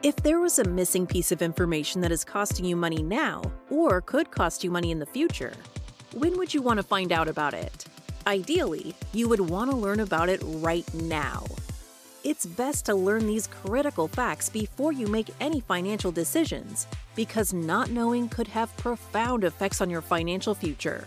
If there was a missing piece of information that is costing you money now, or could cost you money in the future, when would you want to find out about it? Ideally, you would want to learn about it right now. It's best to learn these critical facts before you make any financial decisions, because not knowing could have profound effects on your financial future.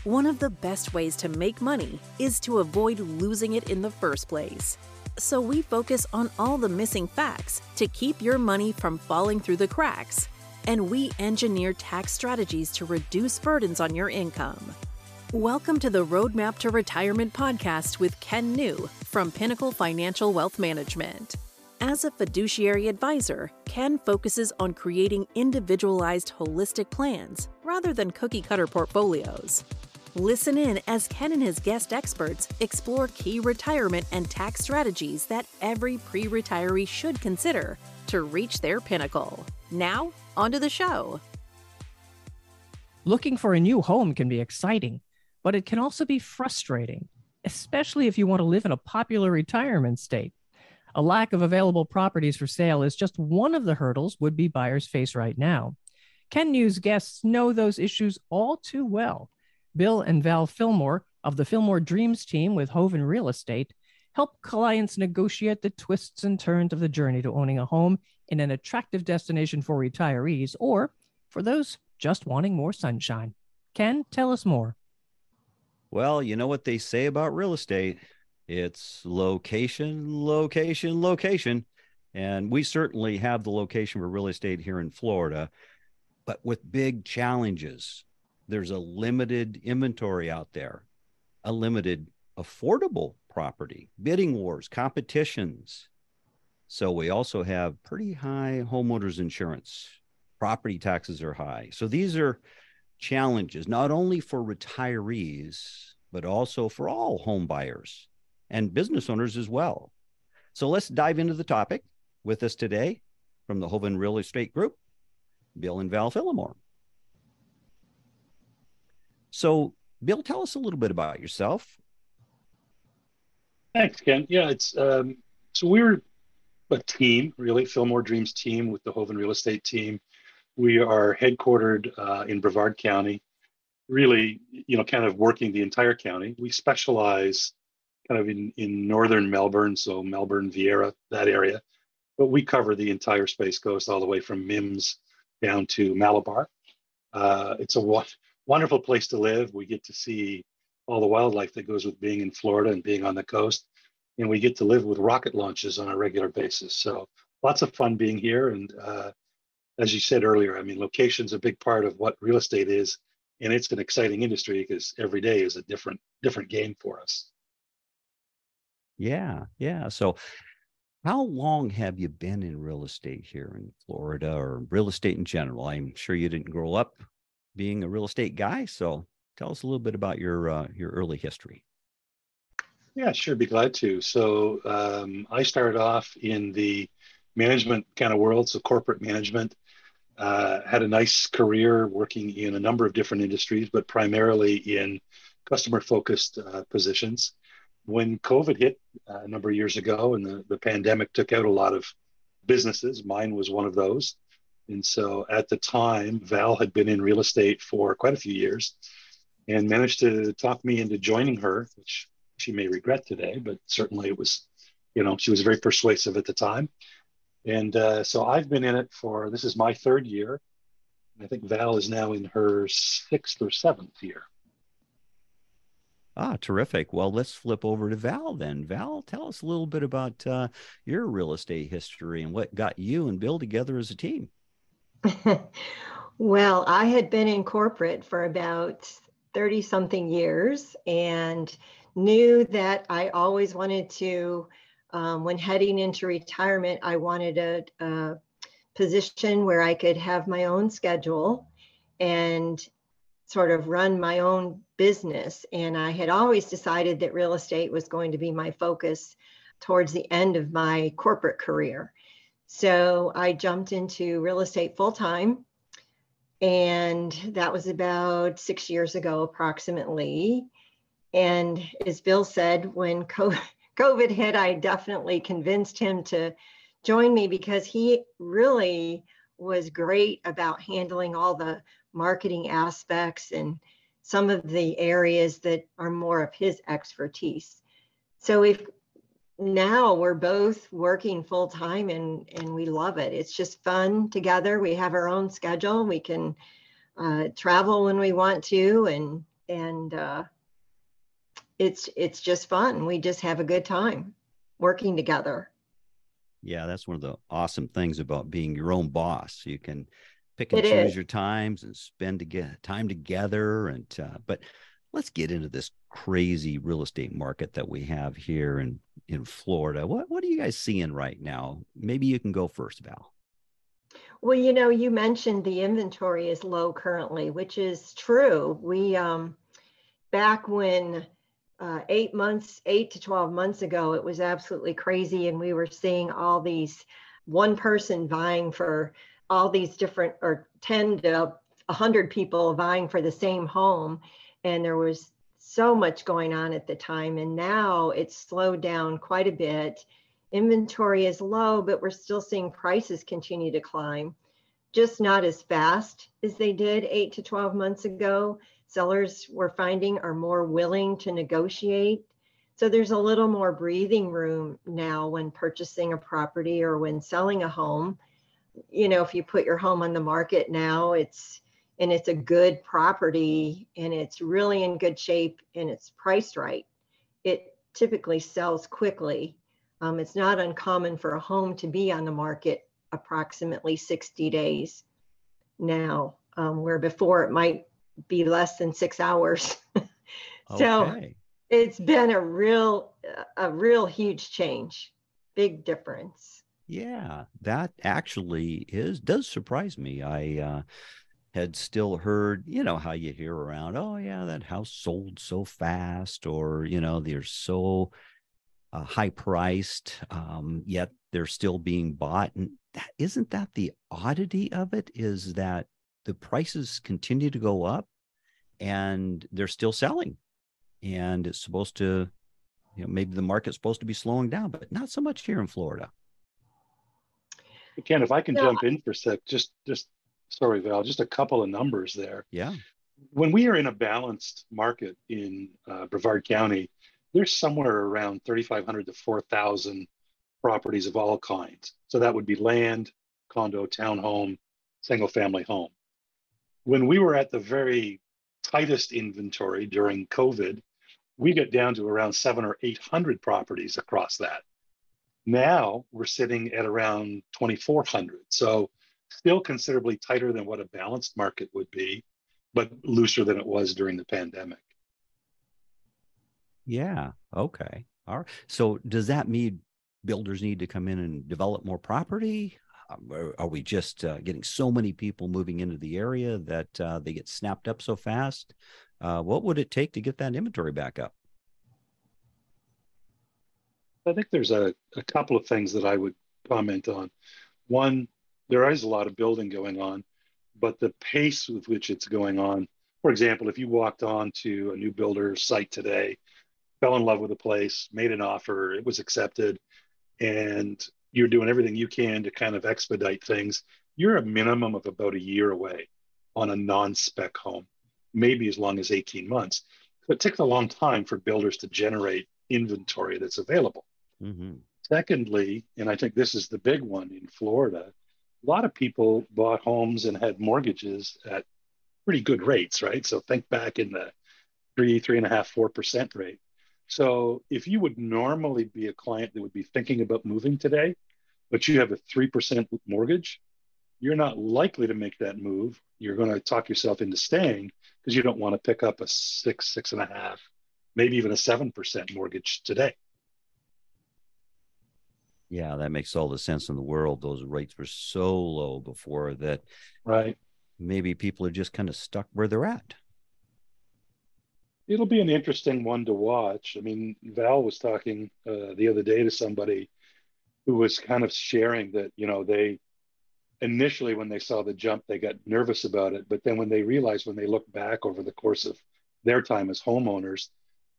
One of the best ways to make money is to avoid losing it in the first place. So we focus on all the missing facts to keep your money from falling through the cracks. And we engineer tax strategies to reduce burdens on your income. Welcome to the Roadmap to Retirement podcast with Ken New from Pinnacle Financial Wealth Management. As a fiduciary advisor, Ken focuses on creating individualized, holistic plans rather than cookie-cutter portfolios. Listen in as Ken and his guest experts explore key retirement and tax strategies that every pre-retiree should consider to reach their pinnacle. Now, onto the show. Looking for a new home can be exciting, but it can also be frustrating, especially if you want to live in a popular retirement state. A lack of available properties for sale is just one of the hurdles would-be buyers face right now. Ken New's guests know those issues all too well. Bill and Val Fillmore of the Fillmore Dreams team with Hoven Real Estate help clients negotiate the twists and turns of the journey to owning a home in an attractive destination for retirees or for those just wanting more sunshine. Ken, tell us more. Well, you know what they say about real estate. It's location, location, location. And we certainly have the location for real estate here in Florida, but with big challenges. There's a limited inventory out there, a limited affordable property, bidding wars, competitions. So we also have pretty high homeowners insurance. Property taxes are high. So these are challenges, not only for retirees, but also for all home buyers and business owners as well. So let's dive into the topic. With us today from the Hoven Real Estate Group, Bill and Val Fillmore. So, Bill, tell us a little bit about yourself. Thanks, Ken. Yeah, it's so we're a team, really, Fillmore Dreams team with the Hoven Real Estate team. We are headquartered in Brevard County, really, kind of working the entire county. We specialize kind of in northern Melbourne, so Melbourne, Vieira, that area. But we cover the entire Space Coast, all the way from Mims down to Malabar. It's a wonderful place to live. We get to see all the wildlife that goes with being in Florida and being on the coast. And we get to live with rocket launches on a regular basis. So lots of fun being here. And as you said earlier, I mean, location's a big part of what real estate is. And it's an exciting industry because every day is a different game for us. Yeah. So how long have you been in real estate here in Florida or real estate in general? I'm sure you didn't grow up being a real estate guy. So tell us a little bit about your early history. Yeah, sure. Be glad to. So I started off in the management kind of world, so corporate management. Had a nice career working in a number of different industries, but primarily in customer-focused positions. When COVID hit a number of years ago and the pandemic took out a lot of businesses, mine was one of those. And so at the time, Val had been in real estate for quite a few years and managed to talk me into joining her, which she may regret today, but certainly it was, she was very persuasive at the time. And so I've been in it this is my third year. I think Val is now in her sixth or seventh year. Ah, terrific. Well, let's flip over to Val then. Val, tell us a little bit about your real estate history and what got you and Bill together as a team. Well, I had been in corporate for about 30-something years and knew that I always wanted to, when heading into retirement, I wanted a position where I could have my own schedule and sort of run my own business. And I had always decided that real estate was going to be my focus towards the end of my corporate career. So I jumped into real estate full time. And that was about 6 years ago, approximately. And as Bill said, when COVID hit, I definitely convinced him to join me because he really was great about handling all the marketing aspects and some of the areas that are more of his expertise. So if now we're both working full time and we love it. It's just fun together. We have our own schedule. We can travel when we want to, and it's just fun. We just have a good time working together. Yeah, that's one of the awesome things about being your own boss. You can pick and It choose is. your times and spend time together. And but let's get into this crazy real estate market that we have here in Florida. What are you guys seeing right now? Maybe you can go first, Val. Well, you mentioned the inventory is low currently, which is true. We back when 8 to 12 months ago, it was absolutely crazy, and we were seeing all these one person vying for all these different, or 10 to 100 people vying for the same home, and there was so much going on at the time. And now it's slowed down quite a bit. Inventory is low, but we're still seeing prices continue to climb, just not as fast as they did 8 to 12 months ago. Sellers, we're finding, are more willing to negotiate. So there's a little more breathing room now when purchasing a property or when selling a home. If you put your home on the market now, it's a good property and it's really in good shape and it's priced right, it typically sells quickly. It's not uncommon for a home to be on the market approximately 60 days now, where before it might be less than 6 hours. So Okay. it's been a real huge change, big difference. Yeah, that actually does surprise me. I had still heard, how you hear around, oh yeah, that house sold so fast, or they're so high priced, yet they're still being bought. And isn't that the oddity of it, is that the prices continue to go up and they're still selling, and it's supposed to, maybe the market's supposed to be slowing down, but not so much here in Florida. Ken, if I can No. jump in for a sec, just sorry, Val, just a couple of numbers there. Yeah. When we are in a balanced market in Brevard County, there's somewhere around 3,500 to 4,000 properties of all kinds. So that would be land, condo, townhome, single family home. When we were at the very tightest inventory during COVID, we get down to around 700 or 800 properties across that. Now we're sitting at around 2,400. So still considerably tighter than what a balanced market would be, but looser than it was during the pandemic. Yeah. Okay. All right. So does that mean builders need to come in and develop more property? Are we just getting so many people moving into the area that they get snapped up so fast? What would it take to get that inventory back up? I think there's a couple of things that I would comment on. One, there is a lot of building going on, but the pace with which it's going on, for example, if you walked on to a new builder site today, fell in love with a place, made an offer, it was accepted, and you're doing everything you can to kind of expedite things, you're a minimum of about a year away on a non-spec home, maybe as long as 18 months. So it takes a long time for builders to generate inventory that's available. Mm-hmm. Secondly, and I think this is the big one in Florida, a lot of people bought homes and had mortgages at pretty good rates, right? So think back in the 3.5%, 4% rate. So if you would normally be a client that would be thinking about moving today, but you have a 3% mortgage, you're not likely to make that move. You're going to talk yourself into staying because you don't want to pick up a 6.5%, maybe even a 7% mortgage today. Yeah, that makes all the sense in the world. Those rates were so low before that, right? Maybe people are just kind of stuck where they're at. It'll be an interesting one to watch. I mean, Val was talking the other day to somebody who was kind of sharing that, they initially, when they saw the jump, they got nervous about it. But then when they realized, when they look back over the course of their time as homeowners,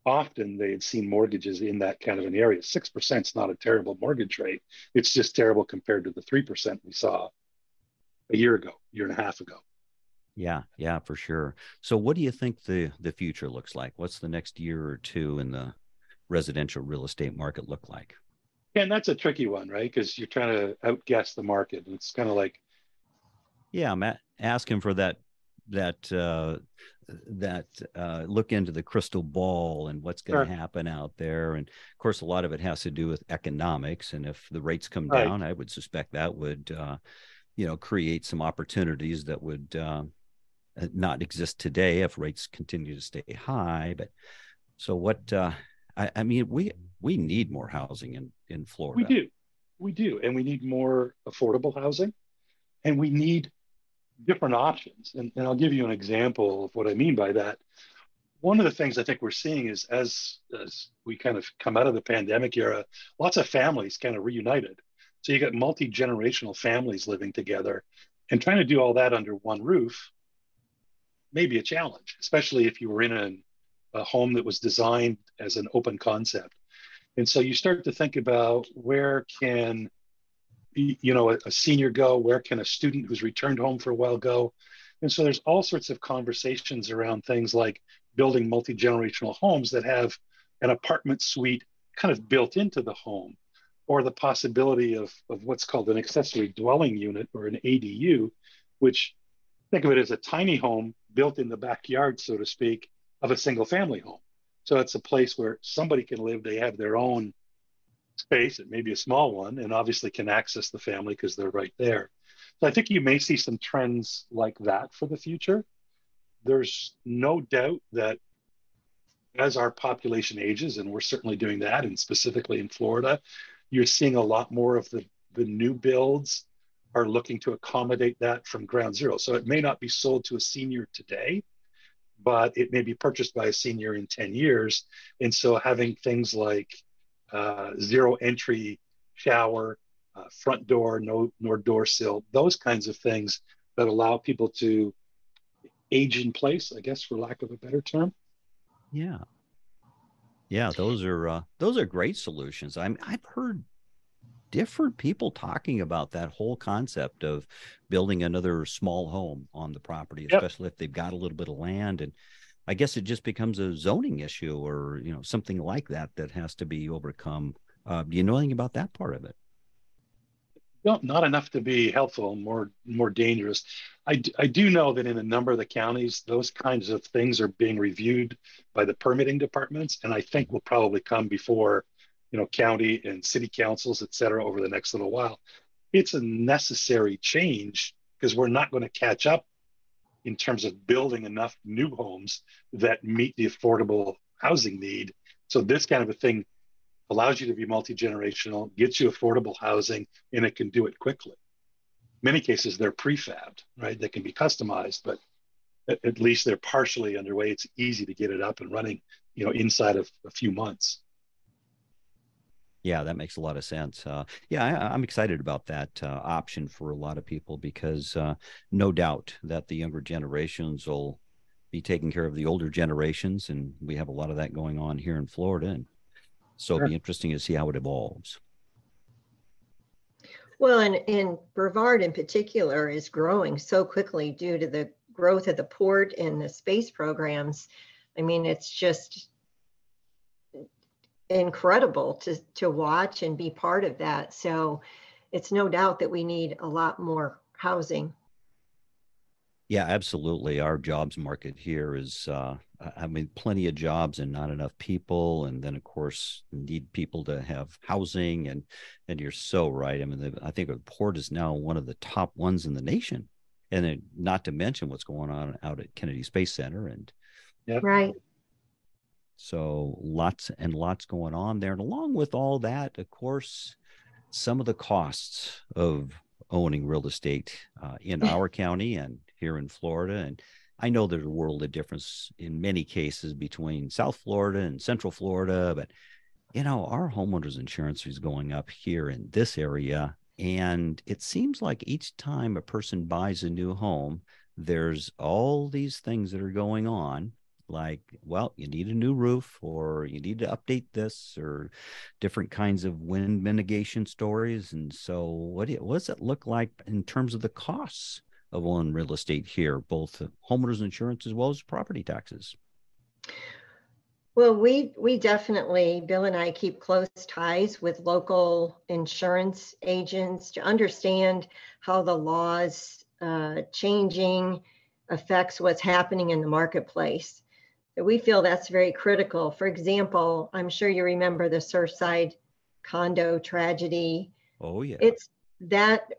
often they had seen mortgages in that kind of an area. 6% is not a terrible mortgage rate. It's just terrible compared to the 3% we saw a year ago, year and a half ago. Yeah, yeah, for sure. So what do you think the future looks like? What's the next year or two in the residential real estate market look like? And that's a tricky one, right? Because you're trying to outguess the market. And it's kind of like, Yeah, I'm asking for that look into the crystal ball and what's going sure, to happen out there. And of course, a lot of it has to do with economics. And if the rates come right. down, I would suspect that would create some opportunities that would not exist today if rates continue to stay high. But so what? I mean, we need more housing in We Florida. do. We do. And we need more affordable housing, and we need different options. And I'll give you an example of what I mean by that. One of the things I think we're seeing is as we kind of come out of the pandemic era, lots of families kind of reunited. So you got multi-generational families living together, and trying to do all that under one roof may be a challenge, especially if you were in a home that was designed as an open concept. And so you start to think about where can a senior go, where can a student who's returned home for a while go. And so there's all sorts of conversations around things like building multi-generational homes that have an apartment suite kind of built into the home, or the possibility of what's called an accessory dwelling unit, or an ADU, which, think of it as a tiny home built in the backyard, so to speak, of a single family home. So it's a place where somebody can live. They have their own space. It may be a small one, and obviously can access the family because they're right there. So I think you may see some trends like that for the future. There's no doubt that as our population ages, and we're certainly doing that, and specifically in Florida, you're seeing a lot more of the new builds are looking to accommodate that from ground zero. So it may not be sold to a senior today, but it may be purchased by a senior in 10 years. And so having things like zero entry shower, front door, no door sill, those kinds of things that allow people to age in place, I guess, for lack of a better term. Yeah. Yeah, those are great solutions. I've heard different people talking about that whole concept of building another small home on the property, Yep. especially if they've got a little bit of land. And I guess it just becomes a zoning issue, or something like that has to be overcome. Do you know anything about that part of it? No, not enough to be helpful, more dangerous. I do know that in a number of the counties, those kinds of things are being reviewed by the permitting departments, and I think will probably come before, county and city councils, et cetera, over the next little while. It's a necessary change because we're not going to catch up in terms of building enough new homes that meet the affordable housing need. So this kind of a thing allows you to be multi-generational, gets you affordable housing, and it can do it quickly. In many cases, they're prefabbed, right? They can be customized, but at least they're partially underway. It's easy to get it up and running, inside of a few months. Yeah, that makes a lot of sense. I'm excited about that option for a lot of people because no doubt that the younger generations will be taking care of the older generations, and we have a lot of that going on here in Florida. And so it'll be interesting to see how it evolves. Well, and Brevard in particular is growing so quickly due to the growth of the port and the space programs. I mean, it's just incredible to watch and be part of that. So it's no doubt that we need a lot more housing. Yeah, absolutely. Our jobs market here is, plenty of jobs and not enough people. And then, of course, need people to have housing. And you're so right. I mean, I think the port is now one of the top ones in the nation. And then, not to mention what's going on out at Kennedy Space Center. And Yep. Right. so lots and lots going on there. And along with all that, of course, some of the costs of owning real estate in our county and here in Florida. And I know there's a world of difference in many cases between South Florida and Central Florida, but our homeowners insurance is going up here in this area. And it seems like each time a person buys a new home, there's all these things that are going on. like, well, you need a new roof, or you need to update this, or different kinds of wind mitigation stories. And so what does it look like in terms of the costs of owning real estate here, both homeowners insurance as well as property taxes? Well, we definitely, Bill and I keep close ties with local insurance agents to understand how the laws changing affects what's happening in the marketplace. So we feel that's very critical. For example, I'm sure you remember the Surfside condo tragedy. Oh, yeah. It's that,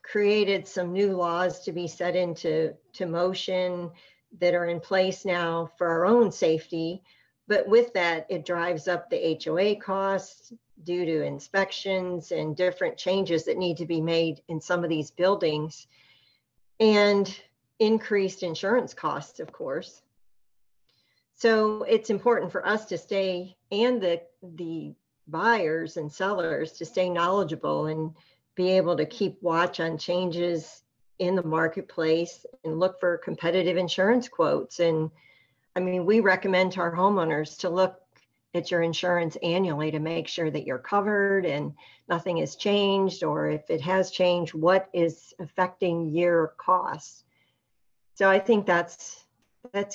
created some new laws to be set into motion that are in place now for our own safety. But with that, it drives up the HOA costs due to inspections and different changes that need to be made in some of these buildings, and increased insurance costs, of course. So it's important for us to stay, and the buyers and sellers to stay knowledgeable and be able to keep watch on changes in the marketplace and look for competitive insurance quotes. And I mean, we recommend to our homeowners to look at your insurance annually to make sure that you're covered and nothing has changed, or if it has changed, what is affecting your costs. So I think that's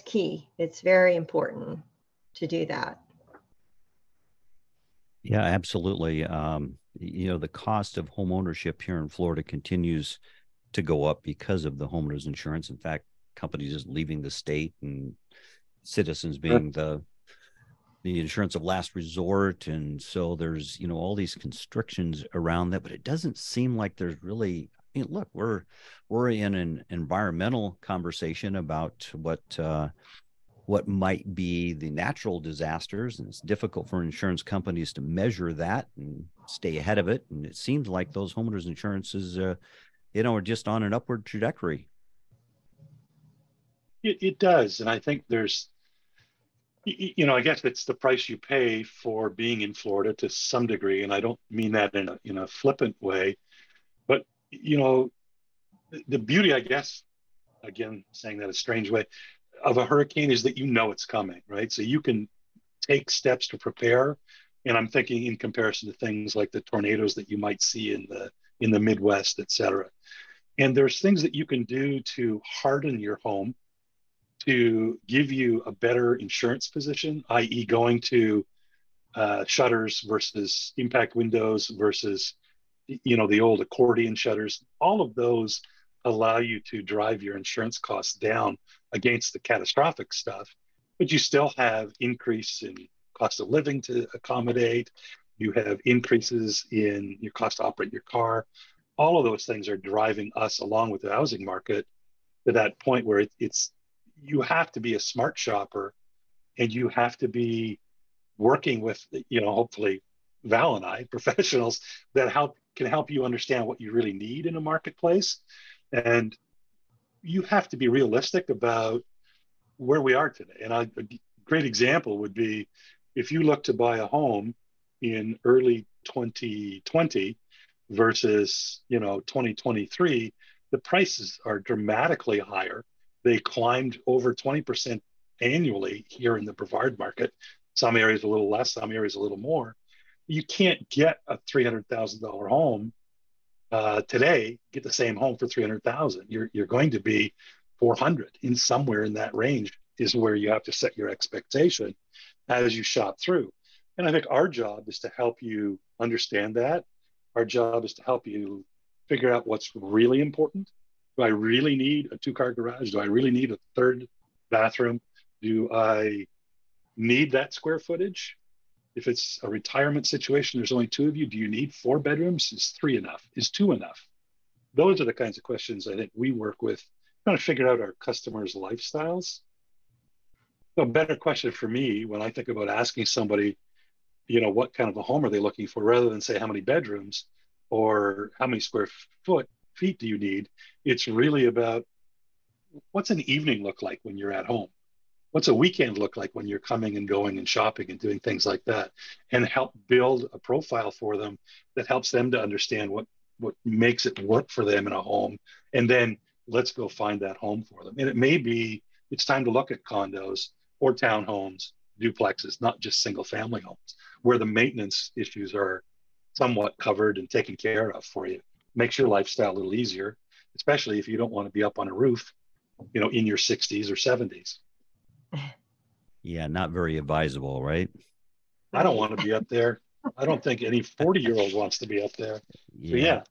key. It's very important to do that. Yeah, absolutely. The cost of home ownership here in Florida continues to go up because of the homeowners insurance. In fact, companies just leaving the state, and citizens being the insurance of last resort. And so there's, all these constrictions around that, but it doesn't seem like there's really, look, we're in an environmental conversation about what might be the natural disasters, and it's difficult for insurance companies to measure that and stay ahead of it. And it seems like those homeowners insurances, are just on an upward trajectory. It does. And I think there's, I guess it's the price you pay for being in Florida to some degree. And I don't mean that in a flippant way, but, the beauty, I guess, again, saying that a strange way, of a hurricane is that it's coming, right? So you can take steps to prepare. And I'm thinking in comparison to things like the tornadoes that you might see in the Midwest, et cetera. And there's things that you can do to harden your home to give you a better insurance position, i.e. going to shutters versus impact windows versus, the old accordion shutters. All of those allow you to drive your insurance costs down against the catastrophic stuff, but you still have increase in cost of living to accommodate. You have increases in your cost to operate your car. All of those things are driving us along with the housing market to that point where you have to be a smart shopper, and you have to be working with, hopefully Val and I, professionals that can help you understand what you really need in a marketplace. And you have to be realistic about where we are today. And a great example would be if you look to buy a home in early 2020 versus 2023, the prices are dramatically higher. They climbed over 20% annually here in the Brevard market. Some areas a little less, some areas a little more. You can't get a $300,000 home today. Get the same home for $300,000. You're going to be 400 in somewhere in that range is where you have to set your expectation as you shop through. And I think our job is to help you understand that. Our job is to help you figure out what's really important. Do I really need a 2-car garage? Do I really need a 3rd bathroom? Do I need that square footage? If it's a retirement situation, there's only 2 of you. Do you need 4 bedrooms? Is 3 enough? Is 2 enough? Those are the kinds of questions I think we work with, trying to figure out our customers' lifestyles. A better question for me when I think about asking somebody, what kind of a home are they looking for, rather than say how many bedrooms or how many square feet do you need? It's really about what's an evening look like when you're at home? What's a weekend look like when you're coming and going and shopping and doing things like that, and help build a profile for them that helps them to understand what makes it work for them in a home. And then let's go find that home for them. And it may be it's time to look at condos or townhomes, duplexes, not just single family homes, where the maintenance issues are somewhat covered and taken care of for you. Makes your lifestyle a little easier, especially if you don't want to be up on a roof, in your 60s or 70s. Yeah, not very advisable, right? I don't want to be up there. I don't think any 40-year-old wants to be up there. So Yeah.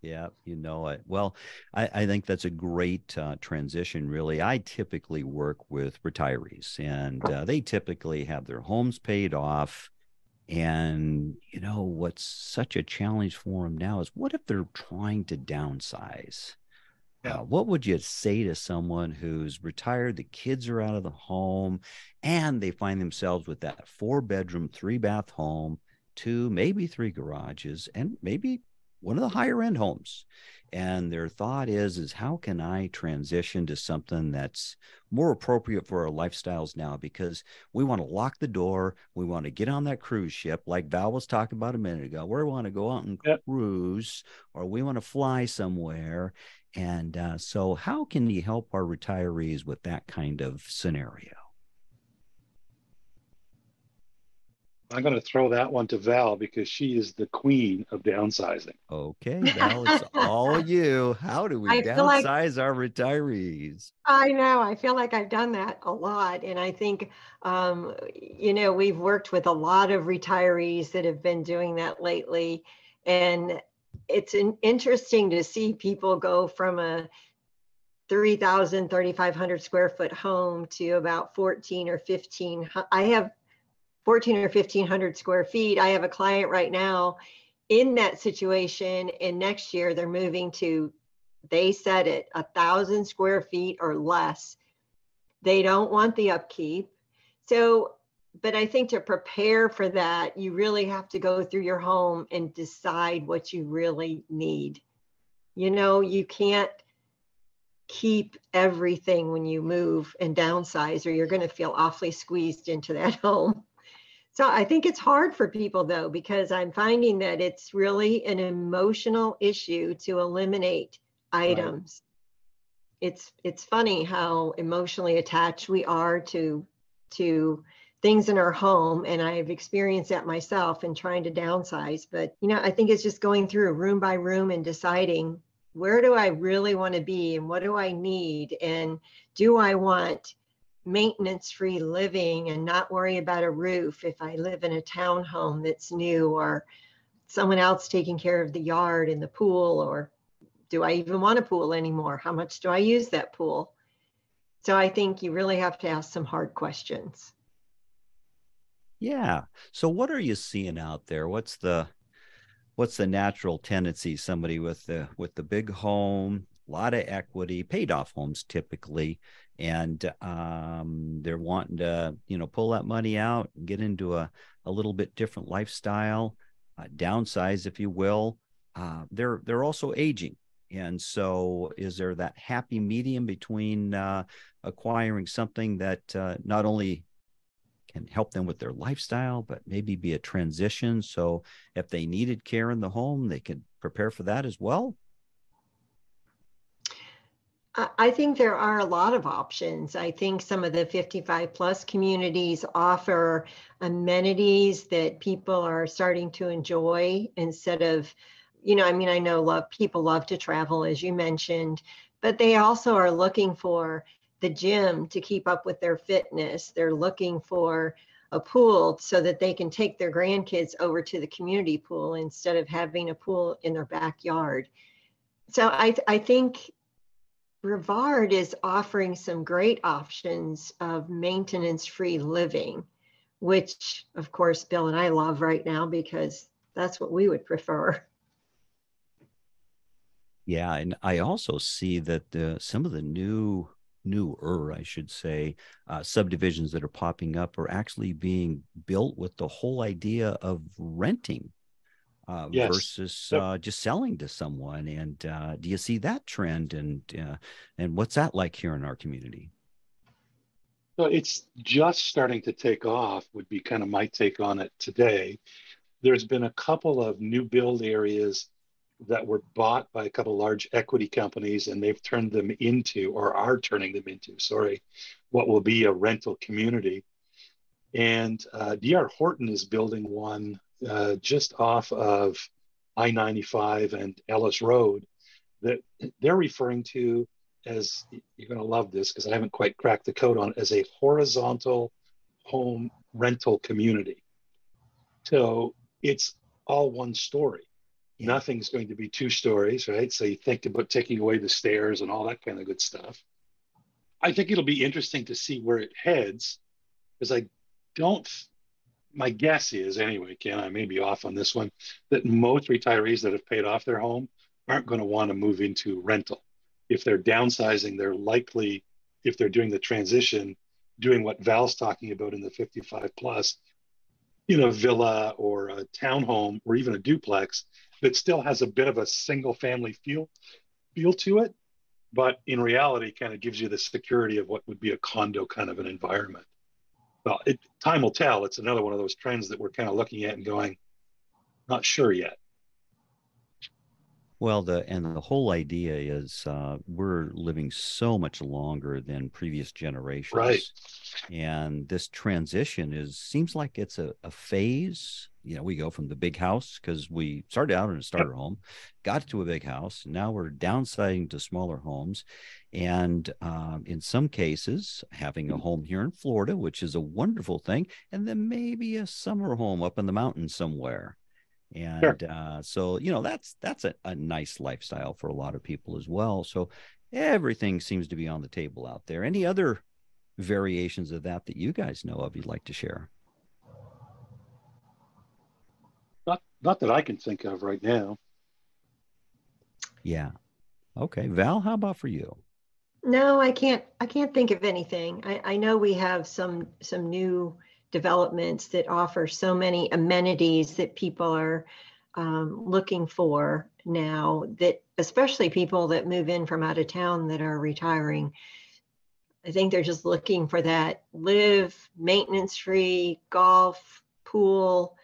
Yeah, you know it. Well, I think that's a great transition, really. I typically work with retirees, and they typically have their homes paid off. And, what's such a challenge for them now is, what if they're trying to downsize? Yeah. What would you say to someone who's retired, the kids are out of the home, and they find themselves with that 4-bedroom, 3-bath home, 2, maybe 3 garages, and maybe one of the higher end homes. And their thought is how can I transition to something that's more appropriate for our lifestyles now? Because we want to lock the door. We want to get on that cruise ship, like Val was talking about a minute ago, where we want to go out and cruise, or we want to fly somewhere. And so how can you help our retirees with that kind of scenario? I'm going to throw that one to Val because she is the queen of downsizing. Okay, Val, it's all you. How do we downsize our retirees? I know. I feel like I've done that a lot. And I think, we've worked with a lot of retirees that have been doing that lately. And it's interesting to see people go from a 3,500 square foot home to about 14 or 15. I have 14 or 1,500 square feet. I have a client right now in that situation, and next year they're moving to, they said it, 1,000 square feet or less. They don't want the upkeep. So, but I think to prepare for that, you really have to go through your home and decide what you really need. You can't keep everything when you move and downsize, or you're going to feel awfully squeezed into that home. So I think it's hard for people, though, because I'm finding that it's really an emotional issue to eliminate items. Right. It's funny how emotionally attached we are to things in our home, and I've experienced that myself in trying to downsize. But I think it's just going through room by room and deciding, where do I really want to be, and what do I need, and do I want maintenance-free living and not worry about a roof if I live in a townhome that's new, or someone else taking care of the yard and the pool, or do I even want a pool anymore? How much do I use that pool? So I think you really have to ask some hard questions. Yeah. So what are you seeing out there? What's the natural tendency? Somebody with the big home, a lot of equity, paid off homes typically, and they're wanting to pull that money out and get into a little bit different lifestyle, downsize, if you will. They're also aging, and so is there that happy medium between acquiring something that not only can help them with their lifestyle, but maybe be a transition, so if they needed care in the home, they could prepare for that as well? I think there are a lot of options. I think some of the 55 plus communities offer amenities that people are starting to enjoy instead of, I know people love to travel, as you mentioned, but they also are looking for the gym to keep up with their fitness. They're looking for a pool so that they can take their grandkids over to the community pool instead of having a pool in their backyard. So I think Brevard is offering some great options of maintenance-free living, which of course Bill and I love right now because that's what we would prefer. Yeah, and I also see that some of the newer, I should say, subdivisions that are popping up are actually being built with the whole idea of renting Yes. versus just selling to someone. And do you see that trend? And what's that like here in our community? So it's just starting to take off, would be kind of my take on it today. There's been a couple of new build areas that were bought by a couple large equity companies, and they've turned them into, or are turning them into, sorry, what will be a rental community. And D.R. Horton is building one just off of I-95 and Ellis Road that they're referring to as, you're going to love this because I haven't quite cracked the code on it, as a horizontal home rental community. So it's all one story. Yeah. Nothing's going to be two stories, right? So you think about taking away the stairs and all that kind of good stuff. I think it'll be interesting to see where it heads, because my guess is anyway, Ken, I may be off on this one, that most retirees that have paid off their home aren't going to want to move into rental. If they're downsizing, they're likely, if they're doing the transition, doing what Val's talking about in the 55 plus, in a villa or a townhome or even a duplex that still has a bit of a single family feel to it, but in reality kind of gives you the security of what would be a condo kind of an environment. Well, time will tell. It's another one of those trends that we're kind of looking at and going, not sure yet. Well, the whole idea is we're living so much longer than previous generations, right? And this transition seems like it's a phase. You know, we go from the big house because we started out in a starter home, got to a big house, and now we're downsizing to smaller homes, and in some cases having a home here in Florida, which is a wonderful thing, and then maybe a summer home up in the mountains somewhere. And sure. So, you know, that's a nice lifestyle for a lot of people as well. So everything seems to be on the table out there. Any other variations of that you guys know of you'd like to share? Not that I can think of right now. Yeah. Okay. Val, how about for you? No, I can't think of anything. I know we have some new developments that offer so many amenities that people are looking for now, that especially people that move in from out of town that are retiring. I think they're just looking for that live, maintenance-free, golf, pool,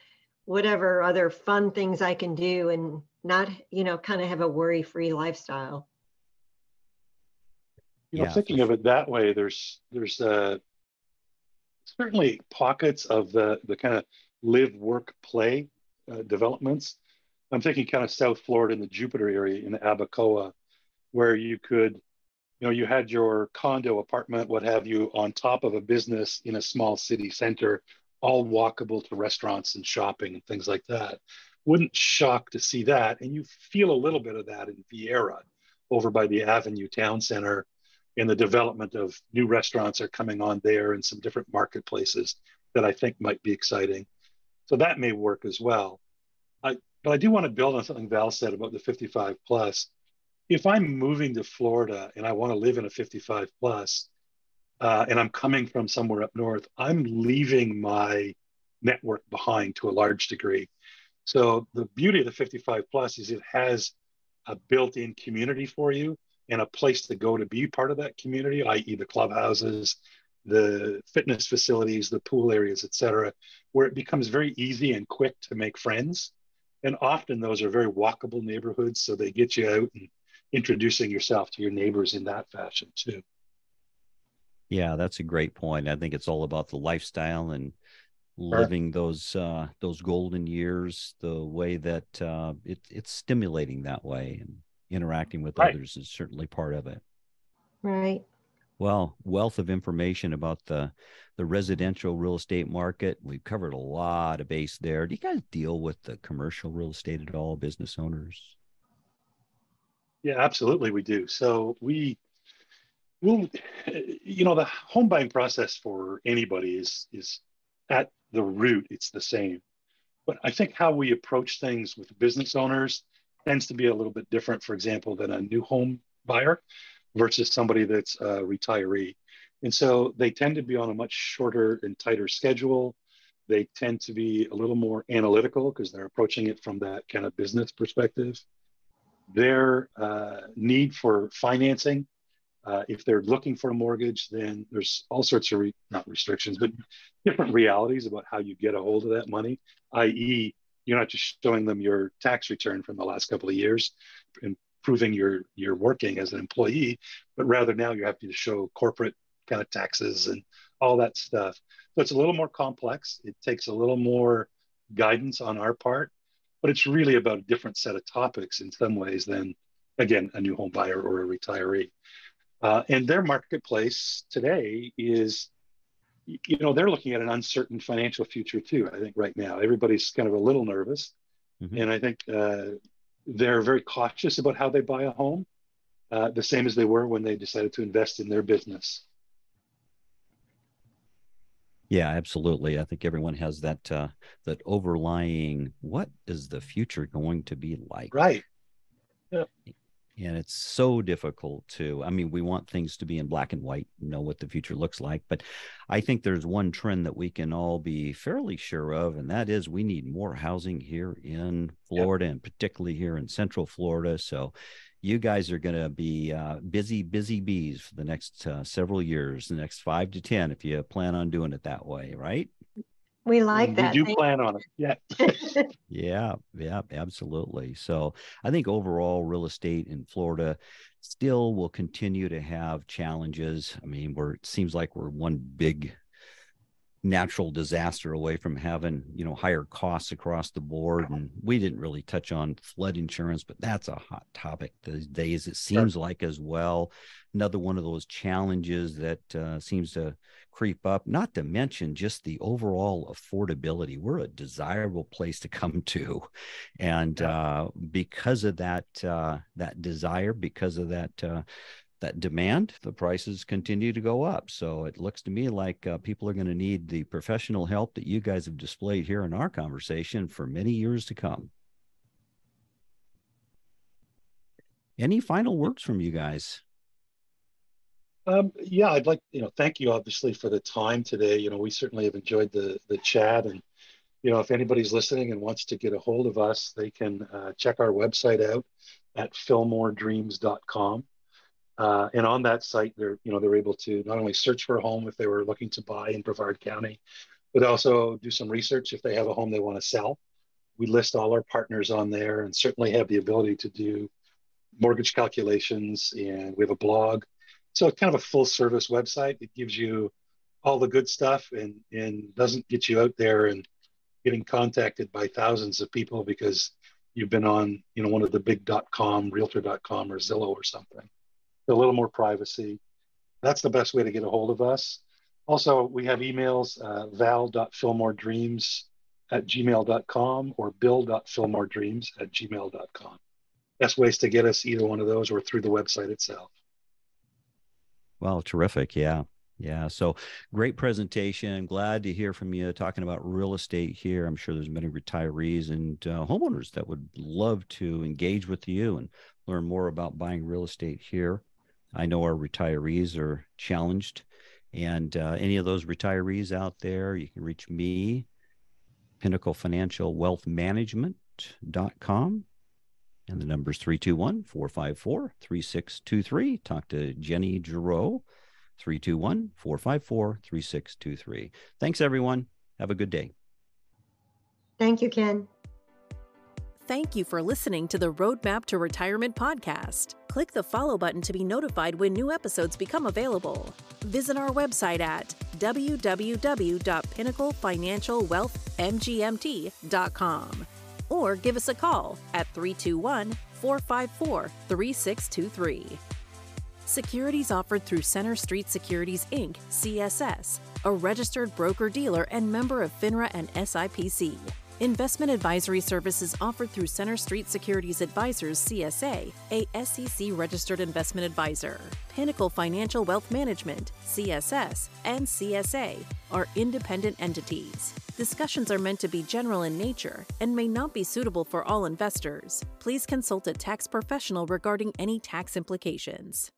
whatever other fun things I can do and not, kind of have a worry-free lifestyle. Thinking of it that way, there's certainly pockets of the kind of live, work, play developments. I'm thinking kind of South Florida in the Jupiter area in Abacoa, where you could, you had your condo, apartment, what have you, on top of a business in a small city center, all walkable to restaurants and shopping and things like that. Wouldn't shock to see that. And you feel a little bit of that in Vieira over by the Avenue Town Center. And the development of new restaurants are coming on there and some different marketplaces that I think might be exciting. So that may work as well. But I do want to build on something Val said about the 55 plus. If I'm moving to Florida and I want to live in a 55 plus, and I'm coming from somewhere up north, I'm leaving my network behind to a large degree. So the beauty of the 55 plus is it has a built-in community for you and a place to go to be part of that community, i.e. the clubhouses, the fitness facilities, the pool areas, et cetera, where it becomes very easy and quick to make friends. And often those are very walkable neighborhoods, so they get you out and introducing yourself to your neighbors in that fashion too. Yeah, that's a great point. I think it's all about the lifestyle and living those golden years the way that it's stimulating that way, and interacting with others is certainly part of it. Right. Well, wealth of information about the residential real estate market. We've covered a lot of base there. Do you guys deal with the commercial real estate at all, business owners? Yeah, absolutely we do. So we'll, the home buying process for anybody is at the root, it's the same. But I think how we approach things with business owners tends to be a little bit different, for example, than a new home buyer versus somebody that's a retiree. And so they tend to be on a much shorter and tighter schedule. They tend to be a little more analytical because they're approaching it from that kind of business perspective. Their need for financing, if they're looking for a mortgage, then there's all sorts of, not restrictions, but different realities about how you get a hold of that money, i.e., You're not just showing them your tax return from the last couple of years and proving you're working as an employee, but rather now you have to show corporate kind of taxes and all that stuff. So it's a little more complex. It takes a little more guidance on our part, but it's really about a different set of topics in some ways than, again, a new home buyer or a retiree. And their marketplace today is, they're looking at an uncertain financial future too. I think right now everybody's kind of a little nervous, and I think they're very cautious about how they buy a home, the same as they were when they decided to invest in their business. Yeah, absolutely. I think everyone has that that overlying, what is the future going to be like? Right. Yeah. And it's so difficult to, we want things to be in black and white, know what the future looks like. But I think there's one trend that we can all be fairly sure of, and that is we need more housing here in Florida, and particularly here in Central Florida. So you guys are going to be busy bees for the next several years, the next 5 to 10, if you plan on doing it that way, right? We like that. We do plan on it. Yeah. Yeah, absolutely. So I think overall real estate in Florida still will continue to have challenges. It seems like we're one big natural disaster away from having, higher costs across the board. And we didn't really touch on flood insurance, but that's a hot topic these days, it seems like, as well. Another one of those challenges that seems to creep up, not to mention just the overall affordability. We're a desirable place to come to. And because of that desire, because of that demand, the prices continue to go up. So it looks to me like people are going to need the professional help that you guys have displayed here in our conversation for many years to come. Any final words from you guys? I'd like, thank you obviously for the time today. We certainly have enjoyed the chat, and, if anybody's listening and wants to get a hold of us, they can check our website out at fillmoredreams.com. And on that site, they're able to not only search for a home if they were looking to buy in Brevard County, but also do some research if they have a home they want to sell. We list all our partners on there, and certainly have the ability to do mortgage calculations, and we have a blog. So it's kind of a full service website. It gives you all the good stuff and doesn't get you out there and getting contacted by thousands of people because you've been on, one of the big .com, realtor.com or Zillow or something. A little more privacy. That's the best way to get a hold of us. Also, we have emails, val.fillmoredreams@gmail.com or bill.fillmoredreams@gmail.com. Best ways to get us, either one of those or through the website itself. Well, terrific. Yeah. So great presentation. Glad to hear from you talking about real estate here. I'm sure there's many retirees and homeowners that would love to engage with you and learn more about buying real estate here. I know our retirees are challenged, and any of those retirees out there, you can reach me, Pinnacle Financial Wealth Management.com. And the number is 321-454-3623. Talk to Jenny Giroux, 321-454-3623. Thanks, everyone. Have a good day. Thank you, Ken. Thank you for listening to the Roadmap to Retirement podcast. Click the follow button to be notified when new episodes become available. Visit our website at www.pinnaclefinancialwealthmgmt.com or give us a call at 321-454-3623. Securities offered through Center Street Securities, Inc., CSS, a registered broker-dealer and member of FINRA and SIPC. Investment advisory services offered through Center Street Securities Advisors, CSA, a SEC-registered investment advisor. Pinnacle Financial Wealth Management, CSS, and CSA are independent entities. Discussions are meant to be general in nature and may not be suitable for all investors. Please consult a tax professional regarding any tax implications.